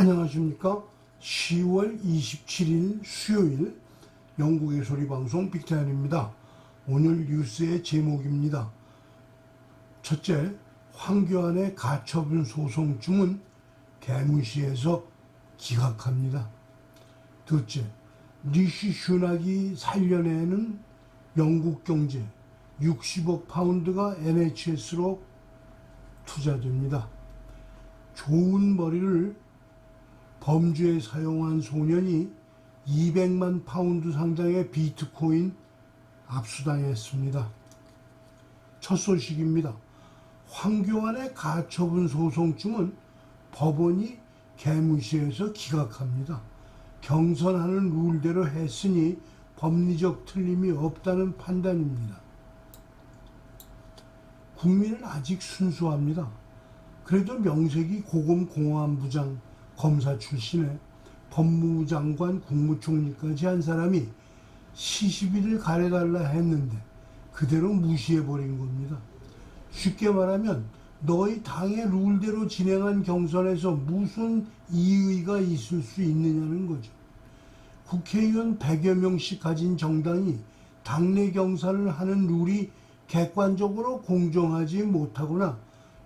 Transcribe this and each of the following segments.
안녕하십니까. 10월 27일 수요일 영국의 소리방송 빅타연입니다. 오늘 뉴스의 제목입니다. 첫째, 황교안의 가처분 소송중은 개무시해서 기각합니다. 둘째, 리시 슈낙이 살려내는 영국 경제 60억 파운드가 NHS로 투자됩니다. 좋은 머리를 범죄에 사용한 소년이 200만 파운드 상당의 비트코인 압수당했습니다. 첫 소식입니다. 황교안의 가처분 소송중은 법원이 개무시해서 기각합니다. 경선하는 룰대로 했으니 법리적 틀림이 없다는 판단입니다. 국민은 아직 순수합니다. 그래도 명색이 고검 공안부장 검사 출신에 법무부 장관 국무총리까지 한 사람이 시시비를 가려달라 했는데 그대로 무시해버린 겁니다. 쉽게 말하면 너희 당의 룰대로 진행한 경선에서 무슨 이의가 있을 수 있느냐는 거죠. 국회의원 100여 명씩 가진 정당이 당내 경선을 하는 룰이 객관적으로 공정하지 못하거나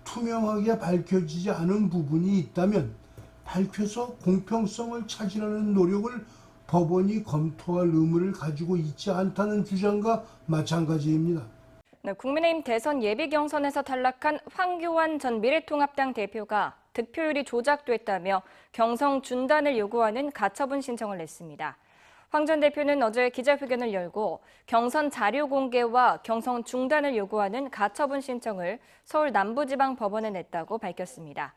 투명하게 밝혀지지 않은 부분이 있다면 밝혀서 공평성을 찾으려는 노력을 법원이 검토할 의무를 가지고 있지 않다는 주장과 마찬가지입니다. 네, 국민의힘 대선 예비 경선에서 탈락한 황교안 전 미래통합당 대표가 득표율이 조작됐다며 경선 중단을 요구하는 가처분 신청을 냈습니다. 황 전 대표는 어제 기자회견을 열고 경선 자료 공개와 경선 중단을 요구하는 가처분 신청을 서울 남부지방법원에 냈다고 밝혔습니다.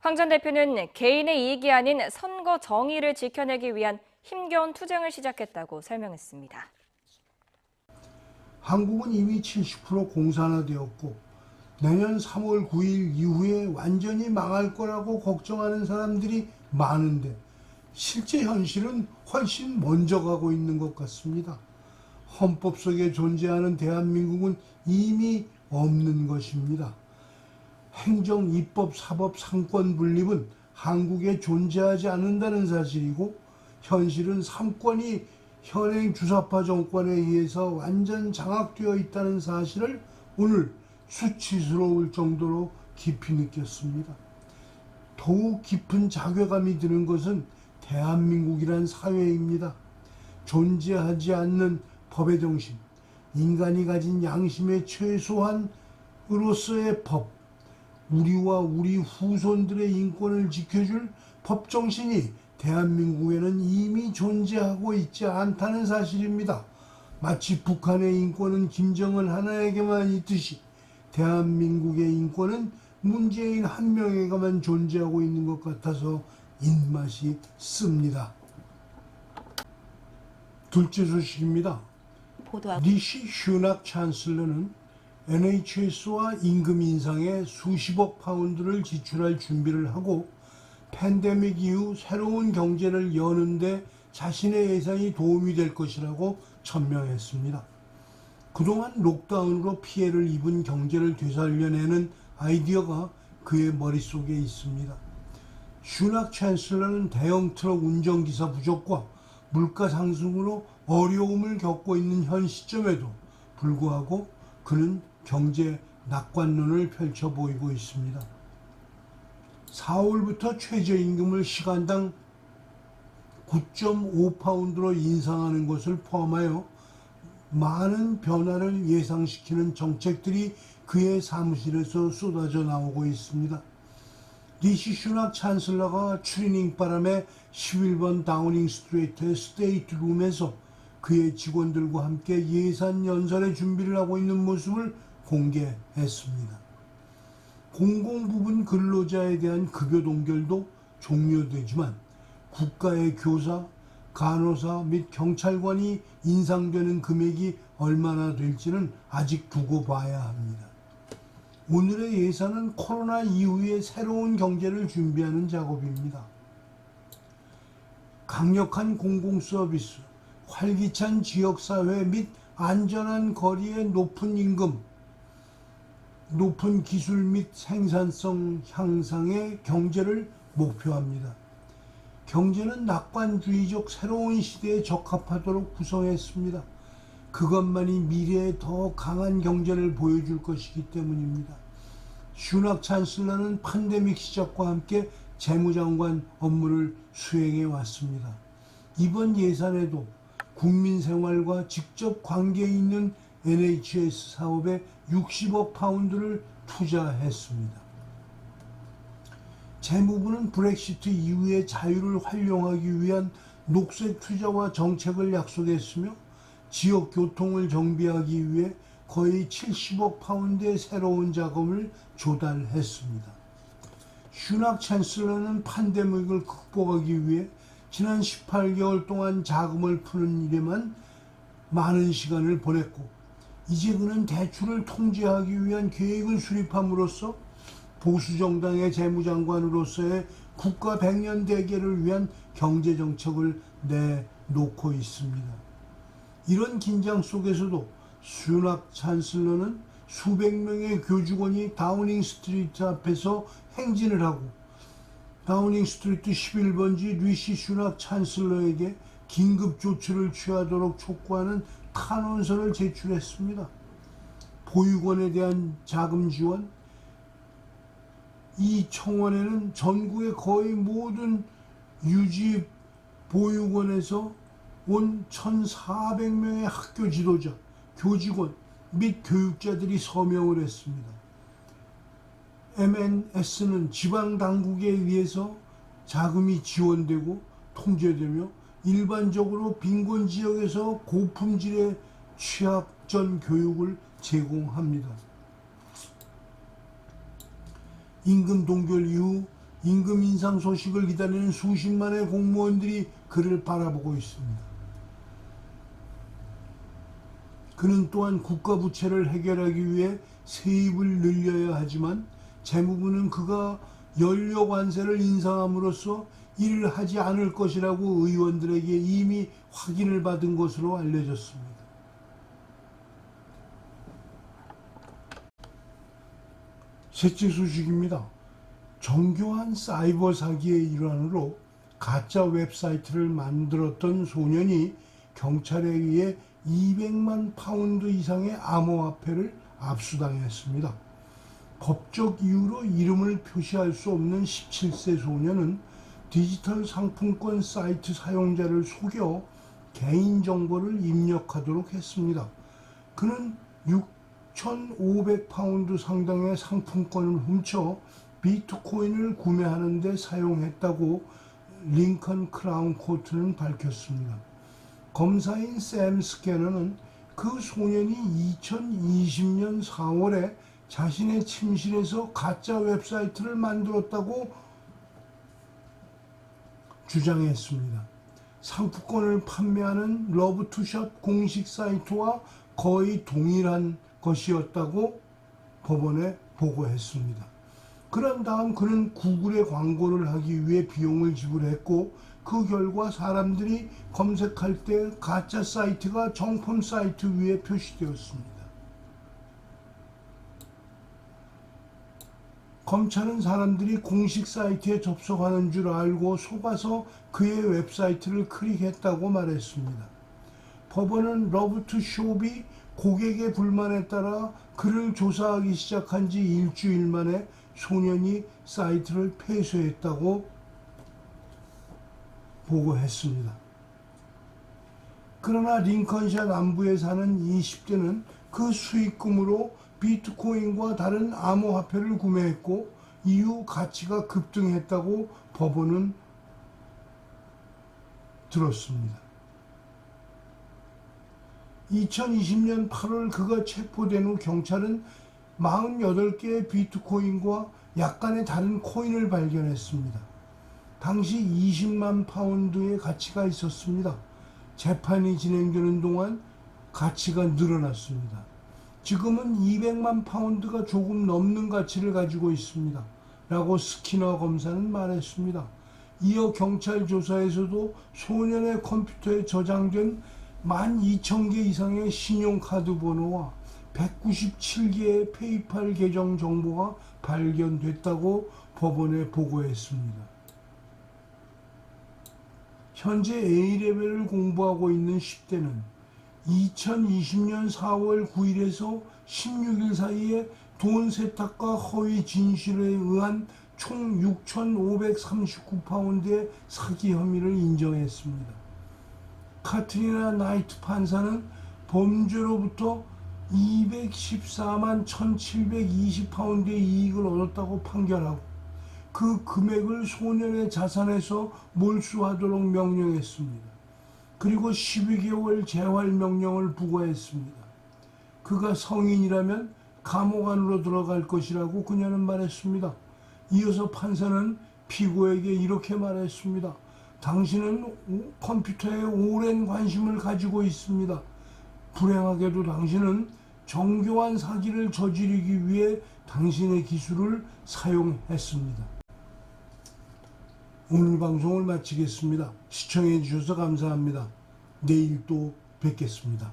황 전 대표는 개인의 이익이 아닌 선거 정의를 지켜내기 위한 힘겨운 투쟁을 시작했다고 설명했습니다. 한국은 이미 70% 공산화되었고 내년 3월 9일 이후에 완전히 망할 거라고 걱정하는 사람들이 많은데 실제 현실은 훨씬 먼저 가고 있는 것 같습니다. 헌법 속에 존재하는 대한민국은 이미 없는 것입니다. 행정, 입법, 사법, 상권 분립은 한국에 존재하지 않는다는 사실이고 현실은 삼권이 현행 주사파 정권에 의해서 완전 장악되어 있다는 사실을 오늘 수치스러울 정도로 깊이 느꼈습니다. 더욱 깊은 자괴감이 드는 것은 대한민국이란 사회입니다. 존재하지 않는 법의 정신, 인간이 가진 양심의 최소한으로서의 법, 우리와 우리 후손들의 인권을 지켜줄 법정신이 대한민국에는 이미 존재하고 있지 않다는 사실입니다. 마치 북한의 인권은 김정은 하나에게만 있듯이 대한민국의 인권은 문재인 한 명에게만 존재하고 있는 것 같아서 입맛이 씁니다. 둘째 소식입니다. 리시 슈낙 찬슬러는 NHS와 임금 인상에 수십억 파운드를 지출할 준비를 하고 팬데믹 이후 새로운 경제를 여는데 자신의 예산이 도움이 될 것이라고 천명했습니다. 그동안 록다운으로 피해를 입은 경제를 되살려내는 아이디어가 그의 머릿속에 있습니다. 슈낙 찬슬러는 대형 트럭 운전기사 부족과 물가 상승으로 어려움을 겪고 있는 현 시점에도 불구하고 그는 경제 낙관론을 펼쳐 보이고 있습니다. 4월부터 최저임금을 시간당 9.5파운드로 인상하는 것을 포함하여 많은 변화를 예상시키는 정책들이 그의 사무실에서 쏟아져 나오고 있습니다. 리시 슈낙 찬슬러가 추리닝 바람에 11번 다우닝 스트리트의 스테이트 룸에서 그의 직원들과 함께 예산 연설의 준비를 하고 있는 모습을 공개했습니다. 공공부문 근로자에 대한 급여 동결도 종료되지만 국가의 교사, 간호사 및 경찰관이 인상되는 금액이 얼마나 될지는 아직 두고 봐야 합니다. 오늘의 예산은 코로나 이후의 새로운 경제를 준비하는 작업입니다. 강력한 공공서비스, 활기찬 지역사회 및 안전한 거리의 높은 임금, 높은 기술 및 생산성 향상의 경제를 목표합니다. 경제는 낙관주의적 새로운 시대에 적합하도록 구성했습니다. 그것만이 미래에 더 강한 경제를 보여줄 것이기 때문입니다. 슈낙 찬슬러는 팬데믹 시작과 함께 재무장관 업무를 수행해 왔습니다. 이번 예산에도 국민 생활과 직접 관계 있는 NHS 사업에 60억 파운드를 투자했습니다. 재무부는 브렉시트 이후의 자유를 활용하기 위한 녹색 투자와 정책을 약속했으며 지역 교통을 정비하기 위해 거의 70억 파운드의 새로운 자금을 조달했습니다. 슈낙 챈슬러는 팬데믹을 극복하기 위해 지난 18개월 동안 자금을 푸는 일에만 많은 시간을 보냈고 이제 그는 대출을 통제하기 위한 계획을 수립함으로써 보수정당의 재무장관으로서의 국가 100년 대계를 위한 경제정책을 내놓고 있습니다. 이런 긴장 속에서도 슈낙 찬슬러는 수백 명의 교직원이 다우닝 스트리트 앞에서 행진을 하고 다우닝 스트리트 11번지 리시 슈낙 찬슬러에게 긴급 조치를 취하도록 촉구하는 탄원서를 제출했습니다. 보육원에 대한 자금 지원, 이 청원에는 전국의 거의 모든 유지 보육원에서 온 1,400명의 학교 지도자, 교직원 및 교육자들이 서명을 했습니다. MNS는 지방 당국에 의해서 자금이 지원되고 통제되며 일반적으로 빈곤 지역에서 고품질의 취약전 교육을 제공합니다. 임금 동결 이후 임금 인상 소식을 기다리는 수십만의 공무원들이 그를 바라보고 있습니다. 그는 또한 국가 부채를 해결하기 위해 세입을 늘려야 하지만 재무부는 그가 연료 관세를 인상함으로써 이를 하지 않을 것이라고 의원들에게 이미 확인을 받은 것으로 알려졌습니다. 셋째 소식입니다. 정교한 사이버 사기의 일환으로 가짜 웹사이트를 만들었던 소년이 경찰에 의해 200만 파운드 이상의 암호화폐를 압수당했습니다. 법적 이유로 이름을 표시할 수 없는 17세 소년은 디지털 상품권 사이트 사용자를 속여 개인정보를 입력하도록 했습니다. 그는 6,500파운드 상당의 상품권을 훔쳐 비트코인을 구매하는 데 사용했다고 링컨 크라운 코트는 밝혔습니다. 검사인 샘 스캐너는 그 소년이 2020년 4월에 자신의 침실에서 가짜 웹사이트를 만들었다고 주장했습니다. 상품권을 판매하는 러브투샵 공식 사이트와 거의 동일한 것이었다고 법원에 보고했습니다. 그런 다음 그는 구글에 광고를 하기 위해 비용을 지불했고 그 결과 사람들이 검색할 때 가짜 사이트가 정품 사이트 위에 표시되었습니다. 검찰은 사람들이 공식 사이트에 접속하는 줄 알고 속아서 그의 웹사이트를 클릭했다고 말했습니다. 법원은 러브투숍이 고객의 불만에 따라 그를 조사하기 시작한 지 일주일 만에 소년이 사이트를 폐쇄했다고 보고했습니다. 그러나 링컨샤 남부에 사는 20대는 그 수익금으로 비트코인과 다른 암호화폐를 구매했고 이후 가치가 급등했다고 법원은 들었습니다. 2020년 8월 그가 체포된 후 경찰은 48개의 비트코인과 약간의 다른 코인을 발견했습니다. 당시 20만 파운드의 가치가 있었습니다. 재판이 진행되는 동안 가치가 늘어났습니다. 지금은 200만 파운드가 조금 넘는 가치를 가지고 있습니다. 라고 스키너 검사는 말했습니다. 이어 경찰 조사에서도 소년의 컴퓨터에 저장된 12,000개 이상의 신용카드 번호와 197개의 페이팔 계정 정보가 발견됐다고 법원에 보고했습니다. 현재 A레벨을 공부하고 있는 10대는 2020년 4월 9일에서 16일 사이에 돈 세탁과 허위 진술에 의한 총 6,539파운드의 사기 혐의를 인정했습니다. 카트리나 나이트 판사는 범죄로부터 214만 1,720파운드의 이익을 얻었다고 판결하고 그 금액을 소년의 자산에서 몰수하도록 명령했습니다. 그리고 12개월 재활 명령을 부과했습니다. 그가 성인이라면 감옥 안으로 들어갈 것이라고 그녀는 말했습니다. 이어서 판사는 피고에게 이렇게 말했습니다. 당신은 컴퓨터에 오랜 관심을 가지고 있습니다. 불행하게도 당신은 정교한 사기를 저지르기 위해 당신의 기술을 사용했습니다. 오늘 방송을 마치겠습니다. 시청해 주셔서 감사합니다. 내일 또 뵙겠습니다.